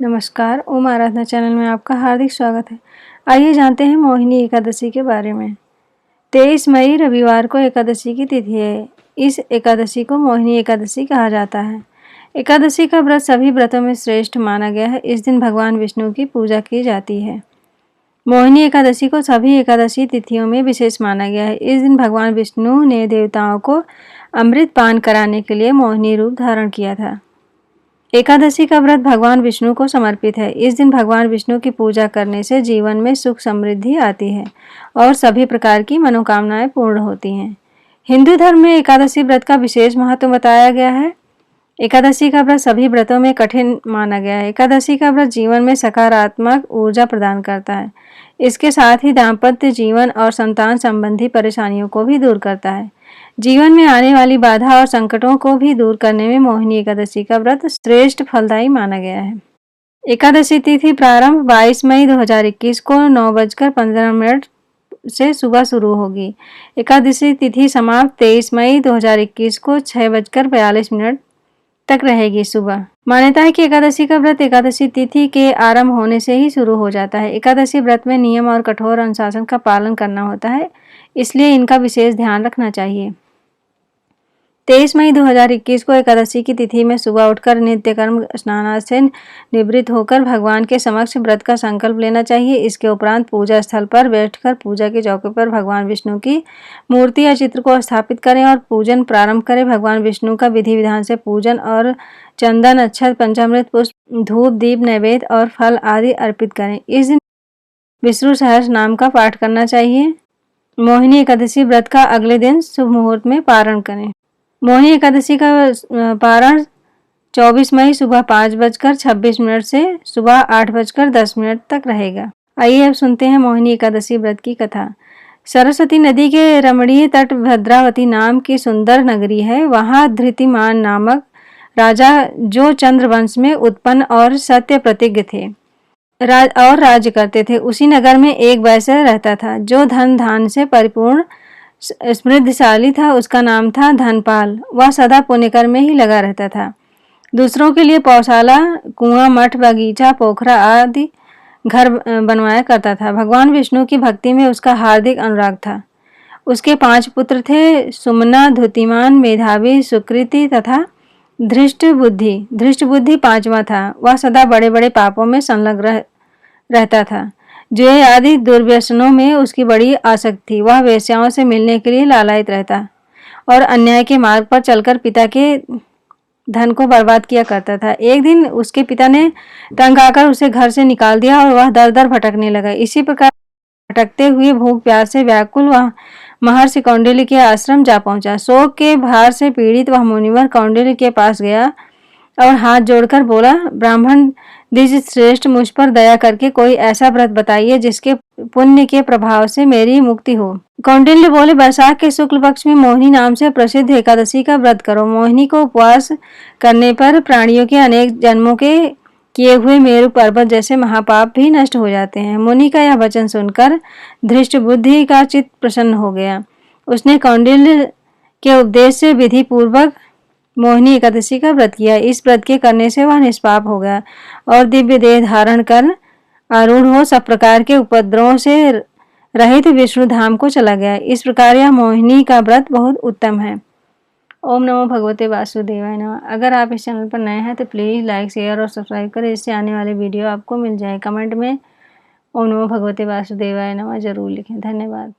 नमस्कार, ओम आराधना चैनल में आपका हार्दिक स्वागत है। आइए जानते हैं मोहिनी एकादशी के बारे में। 23 मई रविवार को एकादशी की तिथि है। इस एकादशी को मोहिनी एकादशी कहा जाता है। एकादशी का व्रत सभी व्रतों में श्रेष्ठ माना गया है। इस दिन भगवान विष्णु की पूजा की जाती है। मोहिनी एकादशी को सभी एकादशी तिथियों में विशेष माना गया है। इस दिन भगवान विष्णु ने देवताओं को अमृत पान कराने के लिए मोहिनी रूप धारण किया था। एकादशी का व्रत भगवान विष्णु को समर्पित है। इस दिन भगवान विष्णु की पूजा करने से जीवन में सुख समृद्धि आती है और सभी प्रकार की मनोकामनाएं पूर्ण होती हैं। हिंदू धर्म में एकादशी व्रत का विशेष महत्व बताया गया है। एकादशी का व्रत सभी व्रतों में कठिन माना गया है। एकादशी का व्रत जीवन में सकारात्मक ऊर्जा प्रदान करता है। इसके साथ ही दाम्पत्य जीवन और संतान संबंधी परेशानियों को भी दूर करता है। जीवन में आने वाली बाधा और संकटों को भी दूर करने में मोहिनी एकादशी का व्रत श्रेष्ठ फलदायी माना गया है। एकादशी तिथि प्रारंभ 22 मई 2021 को 9:15 से सुबह शुरू होगी। एकादशी तिथि समाप्त 23 मई 2021 को 6:42 तक रहेगी सुबह। मान्यता है कि एकादशी का व्रत एकादशी तिथि के आरंभ होने से ही शुरू हो जाता है। एकादशी व्रत में नियम और कठोर अनुशासन का पालन करना होता है, इसलिए इनका विशेष ध्यान रखना चाहिए। 23 मई 2021 को एकादशी की तिथि में सुबह उठकर नित्य कर्म स्नान से निवृत्त होकर भगवान के समक्ष व्रत का संकल्प लेना चाहिए। इसके उपरांत पूजा स्थल पर बैठकर पूजा के चौके पर भगवान विष्णु की मूर्ति या चित्र को स्थापित करें और पूजन प्रारंभ करें। भगवान विष्णु का विधि विधान से पूजन और चंदन, अक्षत, पंचामृत, पुष्प, धूप, दीप, नैवेद्य और फल आदि अर्पित करें। इस दिन विष्णु सहस्त्र नाम का पाठ करना चाहिए। मोहिनी एकादशी व्रत का अगले दिन शुभ मुहूर्त में पारण करें। मोहिनी एकादशी का पारण 24 मई सुबह 5:26 से सुबह 8:10 तक रहेगा। आइए अब सुनते हैं मोहिनी एकादशी व्रत की कथा। सरस्वती नदी के रमणीय तट भद्रावती नाम की सुंदर नगरी है। वहाँ धृतिमान नामक राजा जो चंद्रवंश में उत्पन्न और सत्य प्रतिज्ञ थे और राज्य करते थे। उसी नगर में एक वैश्य रहता था जो धन धान से परिपूर्ण समृद्धशाली था। उसका नाम था धनपाल। वह सदा पुण्यकर्म में ही लगा रहता था। दूसरों के लिए पौशाला, कुआं, मठ, बगीचा, पोखरा आदि घर बनवाया करता था। भगवान विष्णु की भक्ति में उसका हार्दिक अनुराग था। उसके 5 पुत्र थे, सुमना, धुतिमान, मेधावी, सुकृति तथा धृष्ट बुद्धि। धृष्ट बुद्धि 5वां था। वह सदा बड़े बड़े पापों में संलग्न रहता था। जुए आदि दुर्व्यसनों में उसकी बड़ी आसक्ति थी। वह वेश्याओं से मिलने के लिए लालायित रहता और अन्याय के मार्ग पर चलकर पिता के धन को बर्बाद किया करता था। एक दिन उसके पिता ने तंग आकर उसे घर से निकाल दिया और वह दर दर भटकने लगा। इसी प्रकार भटकते हुए भूख प्यास से व्याकुल वह महर्षि कौंडिल्य के आश्रम जा पहुंचा। शोक के भार से पीड़ित वह मुनिवर कौंडिल्य के पास गया और हाथ जोड़कर बोला, ब्राह्मण द्विज श्रेष्ठ, मुझ पर दया करके कोई ऐसा व्रत बताइए जिसके पुण्य के प्रभाव से मेरी मुक्ति हो। कौंडिल्य बोले, वैशाख के शुक्ल पक्ष में मोहिनी नाम से प्रसिद्ध एकादशी का व्रत करो। मोहिनी को उपवास करने पर प्राणियों के अनेक जन्मों के किए हुए मेरु पर्वत जैसे महापाप भी नष्ट हो जाते हैं। मुनि का यह वचन सुनकर धृष्ट बुद्धि का चित्त प्रसन्न हो गया। उसने कौंडिल्य के उपदेश से विधि पूर्वक मोहिनी एकादशी का व्रत किया। इस व्रत के करने से वह निष्पाप हो गया और दिव्य देह धारण कर आरूढ़ हो सब प्रकार के उपद्रवों से रहित विष्णु धाम को चला गया। इस प्रकार यह मोहिनी का व्रत बहुत उत्तम है। ओम नमो भगवते वासुदेवाय नमः। अगर आप इस चैनल पर नए हैं तो प्लीज़ लाइक, शेयर और सब्सक्राइब करें, इससे आने वाले वीडियो आपको मिल जाए। कमेंट में ओम नमो भगवते वासुदेवाय नमः जरूर लिखें। धन्यवाद।